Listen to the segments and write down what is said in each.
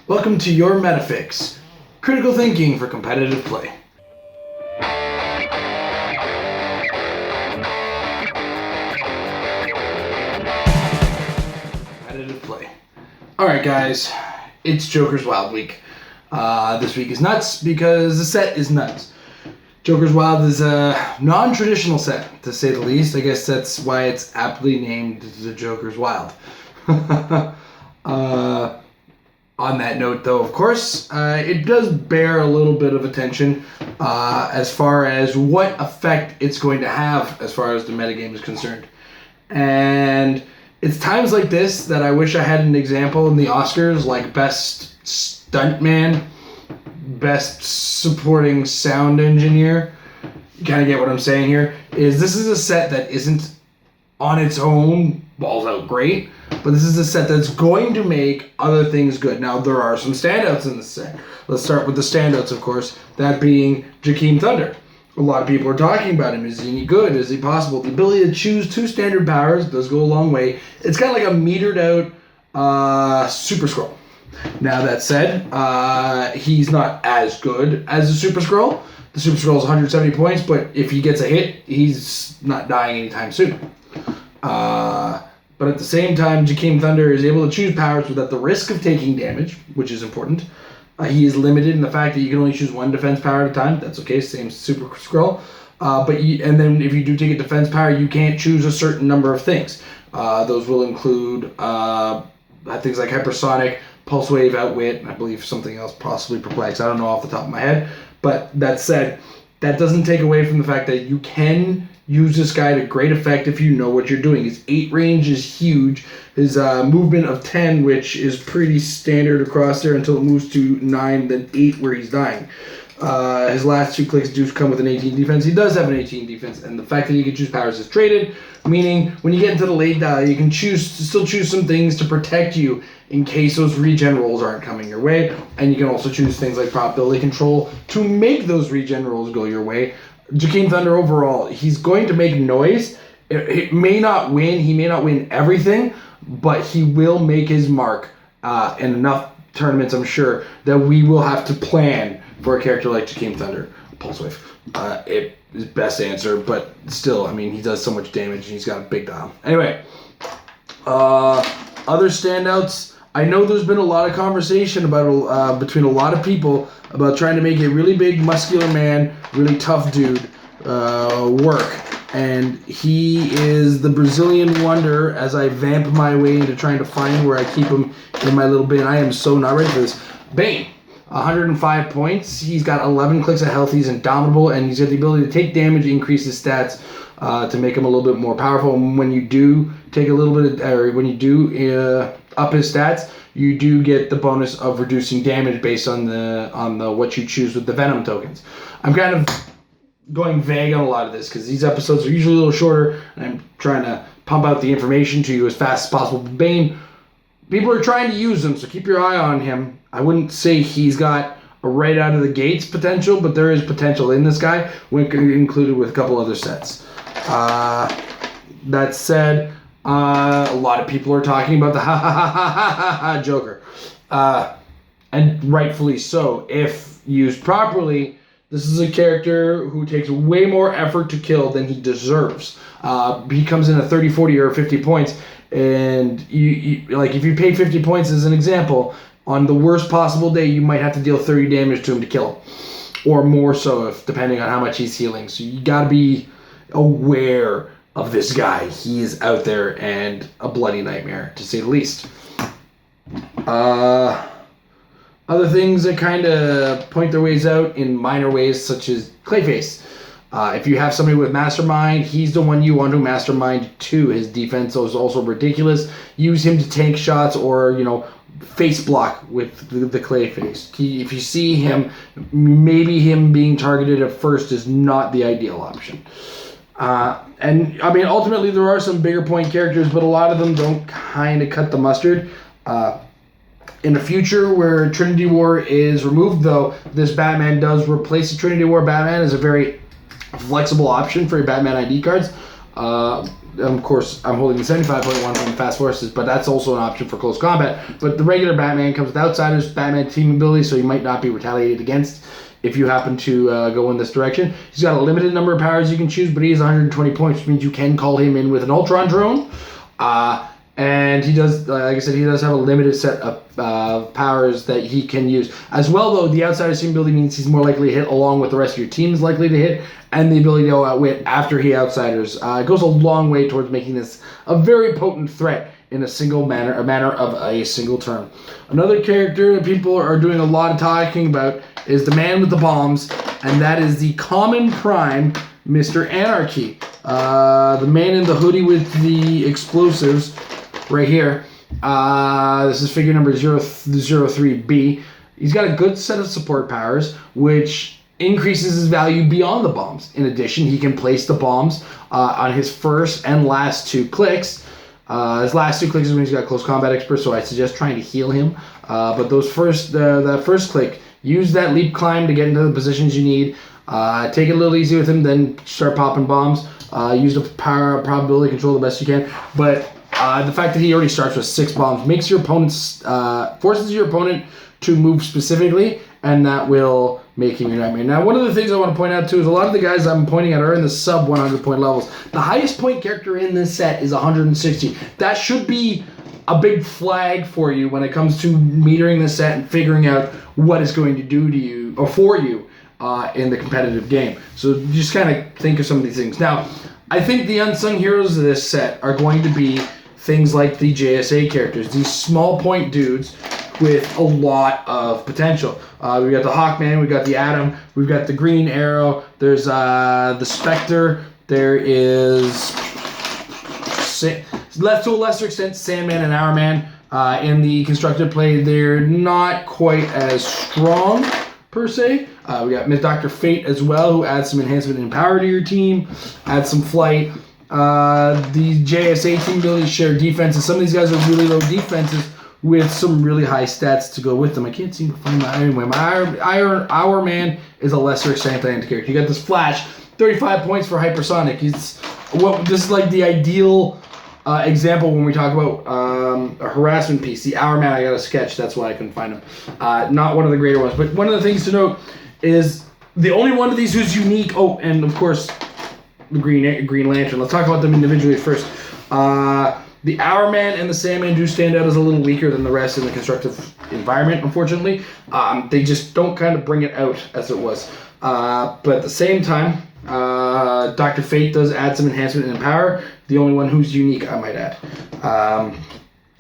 Welcome to your Metafix, critical thinking for competitive play. Competitive play. Alright guys, it's Joker's Wild Week. This week is nuts because the set is nuts. Joker's Wild is a non-traditional set, to say the least. I guess that's why it's aptly named the Joker's Wild. On that note, though, of course, it does bear a little bit of attention as far as what effect it's going to have as far as the metagame is concerned. And it's times like this that I wish I had an example in the Oscars, like Best Stuntman, Best Supporting Sound Engineer. You kind of get what I'm saying here. This is a set that isn't on its own balls out great, but this is a set that's going to make other things good. Now, there are some standouts in this set. Let's start with the standouts, of course, that being Jakeem Thunder. A lot of people are talking about him. Is he any good? Is he possible? The ability to choose two standard powers does go a long way. It's kind of like a metered out Super Scroll. Now, that said, he's not as good as a Super Scroll. The Super Scroll is 170 points, but if he gets a hit, he's not dying anytime soon. But at the same time, Jakeem Thunder is able to choose powers without the risk of taking damage, which is important. He is limited in the fact that you can only choose one defense power at a time. That's okay, same Super Scroll. And then if you do take a defense power, you can't choose a certain number of things. Those will include things like Hypersonic, Pulse Wave, Outwit, and I believe something else, possibly Perplex. I don't know off the top of my head. But that said, that doesn't take away from the fact that you can use this guy to great effect if you know what you're doing. His 8 range is huge. His movement of 10, which is pretty standard across there until it moves to 9, then 8 where he's dying. His last 2 clicks do come with an 18 defense. He does have an 18 defense, and the fact that you can choose powers is traded, meaning when you get into the late die, you can still choose some things to protect you in case those regen rolls aren't coming your way, and you can also choose things like probability control to make those regen rolls go your way. Jakeem Thunder overall, he's going to make noise. It may not win. He may not win everything, but he will make his mark in enough tournaments, I'm sure, that we will have to plan for a character like Jakeem Thunder. Pulse Wave. It is best answer, but still, I mean, he does so much damage and he's got a big dial. Anyway, other standouts. I know there's been a lot of conversation about between a lot of people about trying to make a really big, muscular man, really tough dude work. And he is the Brazilian Wonder as I vamp my way into trying to find where I keep him in my little bin. I am so not ready for this. Bane. 105 points. He's got 11 clicks of health. He's indomitable, and he's got the ability to take damage, increase his stats to make him a little bit more powerful. And when you do take a little bit, when you do up his stats, you do get the bonus of reducing damage based on the what you choose with the Venom tokens. I'm kind of going vague on a lot of this because these episodes are usually a little shorter, and I'm trying to pump out the information to you as fast as possible. Bane, people are trying to use him, so keep your eye on him. I wouldn't say he's got a right out of the gates potential, but there is potential in this guy, when included with a couple other sets. That said, a lot of people are talking about the Joker. And rightfully so. If used properly, this is a character who takes way more effort to kill than he deserves. He comes in at 30, 40, or 50 points, and you like if you pay 50 points as an example, on the worst possible day, you might have to deal 30 damage to him to kill him. Or more so, if depending on how much he's healing. So you gotta be aware of this guy. He is out there and a bloody nightmare, to say the least. Other things that kind of point their ways out in minor ways, such as Clayface. If you have somebody with Mastermind, he's the one you want to Mastermind to. His defense is also ridiculous. Use him to tank shots or, face block with the Clayface. If you see him, maybe him being targeted at first is not the ideal option. And I mean, ultimately there are some bigger point characters, but a lot of them don't kind of cut the mustard. In the future where Trinity War is removed, though, this Batman does replace the Trinity War Batman as a very flexible option for your Batman ID cards. of course, I'm holding the 75.1 from Fast Forces, but that's also an option for close combat. But the regular Batman comes with Outsiders, Batman team ability, so he might not be retaliated against if you happen to go in this direction. He's got a limited number of powers you can choose, but he has 120 points, which means you can call him in with an Ultron drone. And he does, like I said, he does have a limited set of powers that he can use. As well, though, the Outsider's team ability means he's more likely to hit along with the rest of your team is likely to hit, and the ability to outwit after he Outsiders. It goes a long way towards making this a very potent threat in a manner of a single turn. Another character that people are doing a lot of talking about is the man with the bombs, and that is the Common Prime, Mr. Anarchy. The man in the hoodie with the explosives right here. This is figure number 003B. He's got a good set of support powers, which increases his value beyond the bombs. In addition, he can place the bombs on his first and last two clicks. His last two clicks is when he's got close combat expert, so I suggest trying to heal him. But those that first click, use that leap climb to get into the positions you need. Take it a little easy with him, then start popping bombs. Use the power probability control the best you can. But the fact that he already starts with 6 bombs makes your opponent's forces your opponent to move specifically, and that will make him your nightmare. Now, one of the things I want to point out too is a lot of the guys I'm pointing at are in the sub 100 point levels. The highest point character in this set is 160. That should be a big flag for you when it comes to metering the set and figuring out what it's going to do to you or for you in the competitive game. So just kind of think of some of these things. Now, I think the unsung heroes of this set are going to be things like the JSA characters, these small point dudes with a lot of potential. We got the Hawkman, we got the Atom, we've got the Green Arrow, there's the Spectre, there is, to a lesser extent, Sandman and Hourman. In the constructed play, they're not quite as strong, per se. We got Dr. Fate as well, who adds some enhancement and power to your team, adds some flight. The JSA team abilities share defenses. Some of these guys are really low defenses with some really high stats to go with them. I can't seem to find my anyway. My Our Man is a lesser extent character. You got this Flash, 35 points for hypersonic. This is like the ideal example when we talk about a harassment piece. The Our Man I got a sketch, that's why I couldn't find him. Not one of the greater ones, but one of the things to note is the only one of these who's unique. Oh, and of course the Green Lantern. Let's talk about them individually first. The Hourman and the Sandman do stand out as a little weaker than the rest in the constructive environment, unfortunately. They just don't kind of bring it out as it was. But at the same time, Dr. Fate does add some enhancement and power. The only one who's unique, I might add.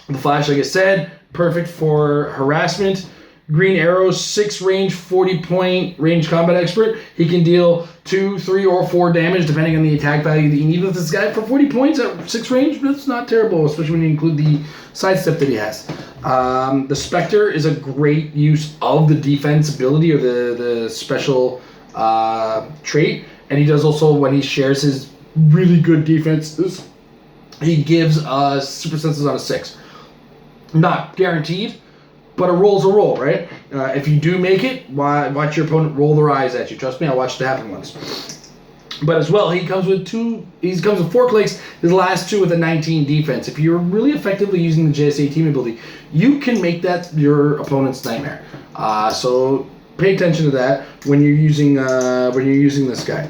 The Flash, like I said, perfect for harassment. Green Arrow, 6 range, 40 point range combat expert. He can deal 2, 3, or 4 damage depending on the attack value that you need with this guy. For 40 points at 6 range, that's not terrible, especially when you include the sidestep that he has. The Spectre is a great use of the defense ability or the special trait. And he does also, when he shares his really good defenses, he gives super senses on a 6. Not guaranteed, but a roll's a roll, right? If you do make it, watch your opponent roll their eyes at you. Trust me, I watched it happen once. But as well, he comes with 4 clicks, his last 2 with a 19 defense. If you're really effectively using the JSA team ability, you can make that your opponent's nightmare. So pay attention to that when you're using this guy,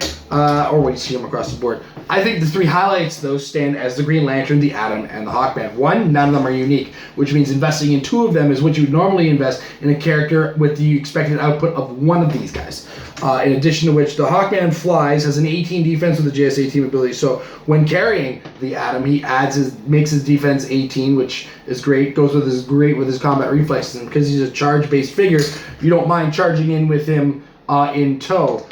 or when you see him across the board. I think the 3 highlights, though, stand as the Green Lantern, the Atom, and the Hawkman. 1, none of them are unique, which means investing in 2 of them is what you would normally invest in a character with the expected output of 1 of these guys. In addition to which, the Hawkman flies, has an 18 defense with the JSA team ability, so when carrying the Atom, he makes his defense 18, which is great, goes with his combat reflexes, and because he's a charge-based figure, you don't mind charging in with him in tow.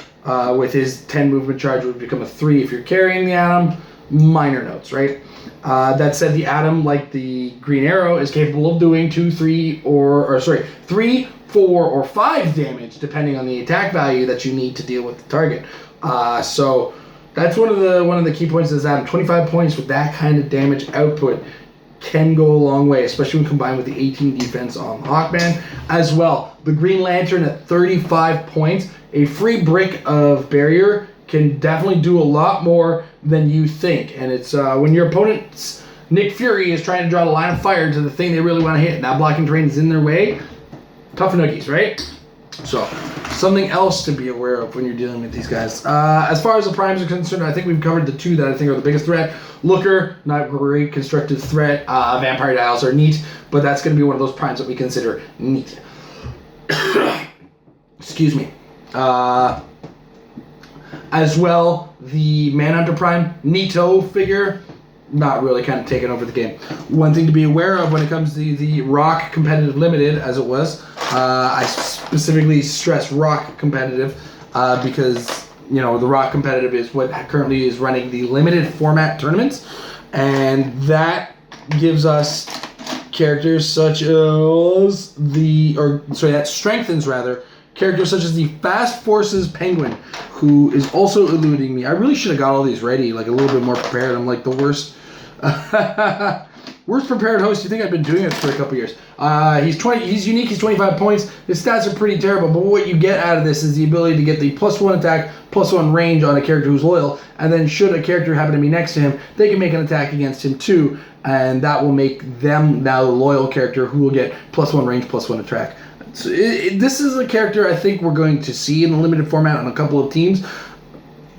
With his 10 movement charge would become a 3 if you're carrying the Atom. Minor notes, right? That said, the Atom, like the Green Arrow, is capable of doing 2, 3, 3, 4, or 5 damage, depending on the attack value that you need to deal with the target. So that's one of the key points is Atom. 25 points with that kind of damage output can go a long way, especially when combined with the 18 defense on Hawkman. As well, the Green Lantern at 35 points, a free brick of barrier can definitely do a lot more than you think. And it's when your opponent's Nick Fury is trying to draw the line of fire to the thing they really want to hit, and that blocking terrain is in their way, tough noogies, right? So, something else to be aware of when you're dealing with these guys. As far as the primes are concerned, I think we've covered the two that I think are the biggest threat. Looker, not great constructive threat. Vampire Dials are neat, but that's going to be one of those primes that we consider neat. Excuse me. As well, the Manhunter Prime, Neato figure, not really kind of taking over the game. One thing to be aware of when it comes to the Rock Competitive Limited, as it was, I specifically stress Rock Competitive because, you know, the Rock Competitive is what currently is running the limited format tournaments, and that gives us characters such as that strengthens rather characters such as the Fast Forces Penguin, who is also eluding me. I really should have got all these ready, like a little bit more prepared. I'm like the worst prepared host. You think I've been doing it for a couple years. He's unique, he's 25 points. His stats are pretty terrible, but what you get out of this is the ability to get the +1 attack, +1 range on a character who's loyal, and then should a character happen to be next to him, they can make an attack against him too, and that will make them now the loyal character who will get +1 range, +1 attack. So this is a character I think we're going to see in the limited format on a couple of teams,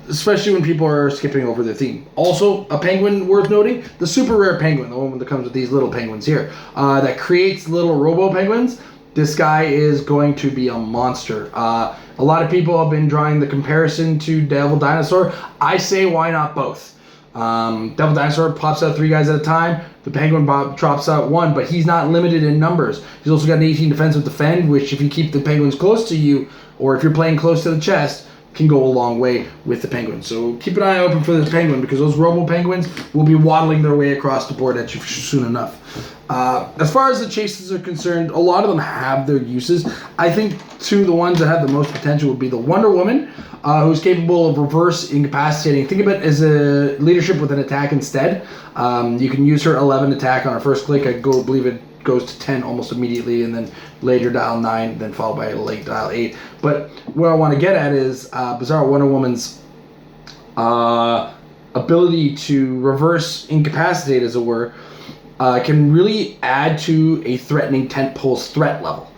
especially when people are skipping over their theme. Also, a penguin worth noting, the super rare penguin, the one that comes with these little penguins here, that creates little robo penguins. This guy is going to be a monster. A lot of people have been drawing the comparison to Devil Dinosaur. I say, why not both? Devil Dinosaur pops out 3 guys at a time. The Penguin drops out 1, but he's not limited in numbers. He's also got an 18 defensive defend, which if you keep the Penguins close to you, or if you're playing close to the chest, can go a long way with the Penguin. So keep an eye open for this Penguin, because those Robo Penguins will be waddling their way across the board at you soon enough. As far as the chases are concerned, a lot of them have their uses. I think two of the ones that have the most potential would be the Wonder Woman, who's capable of reverse incapacitating. Think of it as a leadership with an attack instead. You can use her 11 attack on her first click. I believe it goes to 10 almost immediately, and then later dial 9, then followed by a late dial 8. But what I want to get at is Bizarro Wonder Woman's ability to reverse incapacitate, as it were, can really add to a threatening tentpole's threat level.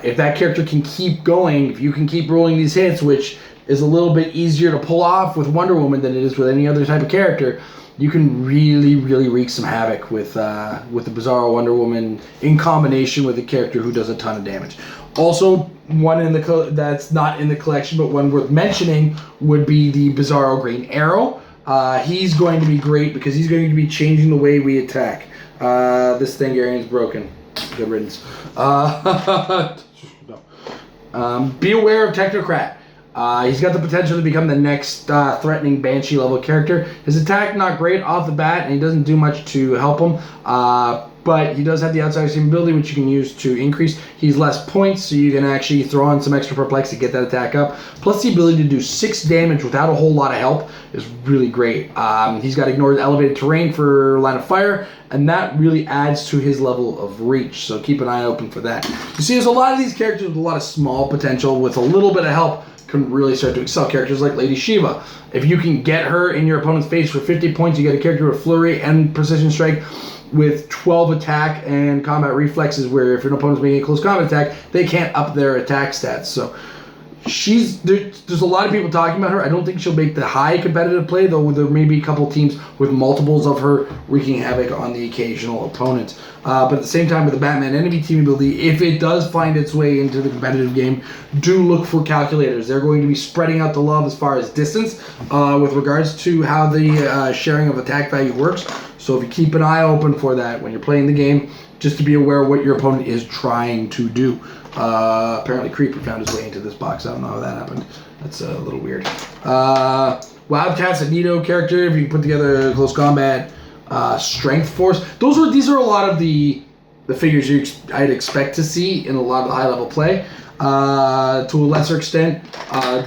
If that character can keep going, if you can keep rolling these hits, which is a little bit easier to pull off with Wonder Woman than it is with any other type of character, you can really, really wreak some havoc with the Bizarro Wonder Woman in combination with a character who does a ton of damage. Also, one that's not in the collection, but one worth mentioning, would be the Bizarro Green Arrow. He's going to be great because he's going to be changing the way we attack. This Thangarian's broken. Good riddance. Be aware of Technocrat. He's got the potential to become the next threatening Banshee level character. His attack not great off the bat, and he doesn't do much to help him. But he does have the outside seam ability, which you can use to increase. He's less points, so you can actually throw on some extra perplex to get that attack up. Plus the ability to do 6 damage without a whole lot of help is really great. He's got ignored elevated terrain for line of fire, and that really adds to his level of reach. So keep an eye open for that. You see, there's a lot of these characters with a lot of small potential with a little bit of help can really start to excel. Characters like Lady Shiva. If you can get her in your opponent's face for 50 points, you get a character with Flurry and Precision Strike with 12 attack and combat reflexes, where if an opponent's making a close combat attack, they can't up their attack stats. So there's a lot of people talking about her. I don't think she'll make the high competitive play, though there may be a couple teams with multiples of her wreaking havoc on the occasional opponent. But at the same time, with the Batman enemy team ability, if it does find its way into the competitive game, do look for calculators. They're going to be spreading out the love as far as distance with regards to how the sharing of attack value works. So if you keep an eye open for that when you're playing the game, just to be aware of what your opponent is trying to do. Apparently Creeper found his way into this box. I don't know how that happened. That's a little weird. Wildcat's a neato character. If you can put together close combat, strength force. These are a lot of the figures I'd expect to see in a lot of the high level play. To a lesser extent,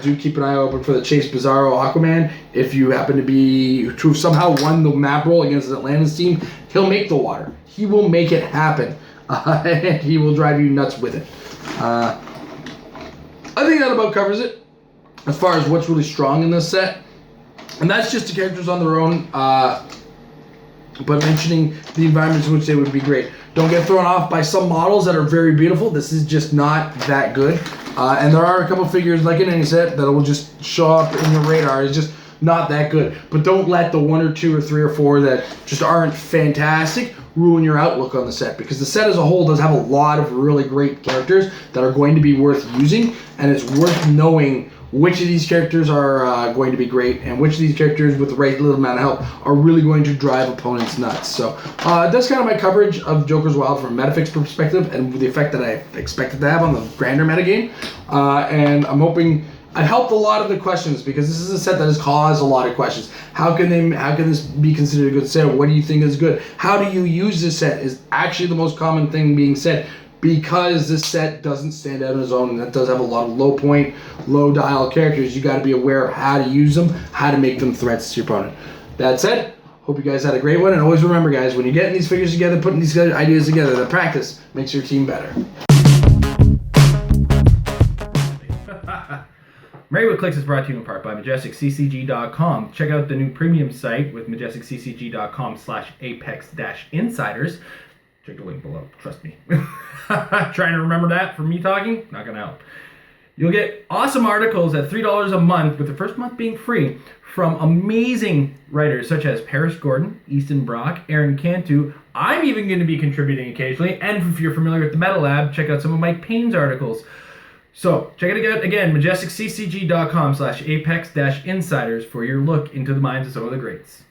do keep an eye open for the Chase Bizarro Aquaman. If you happen to have somehow won the map roll against the Atlantis team, he'll make the water. He will make it happen. And he will drive you nuts with it. I think that about covers it. as far as what's really strong in this set. And that's just the characters on their own, but mentioning the environments in which they would be great. Don't get thrown off by some models that are very beautiful. This is just not that good. And there are a couple figures, like in any set, that will just show up in your radar. It's just not that good. But don't let the 1 or 2 or 3 or 4 that just aren't fantastic ruin your outlook on the set, because the set as a whole does have a lot of really great characters that are going to be worth using, and it's worth knowing which of these characters are going to be great, and which of these characters with the right little amount of help are really going to drive opponents nuts. So that's kind of my coverage of Joker's Wild from a metafix perspective, and the effect that I expected to have on the grander metagame. And I'm hoping I helped a lot of the questions, because this is a set that has caused a lot of questions. How can this be considered a good set? What do you think is good? How do you use this set is actually the most common thing being said, because this set doesn't stand out on its own, and it does have a lot of low point, low dial characters. You got to be aware of how to use them, how to make them threats to your opponent. That said, hope you guys had a great one, and always remember, guys, when you're getting these figures together, putting these ideas together, the practice makes your team better. Married with Clix is brought to you in part by MajesticCCG.com. Check out the new premium site with MajesticCCG.com/Apex-Insiders. Check the link below. Trust me. Trying to remember that for me talking? Not going to help. You'll get awesome articles at $3 a month, with the first month being free, from amazing writers such as Paris Gordon, Easton Brock, Aaron Cantu. I'm even going to be contributing occasionally. And if you're familiar with the Metal Lab, check out some of Mike Payne's articles. So check it out again, MajesticCCG.com/Apex-Insiders for your look into the minds of some of the greats.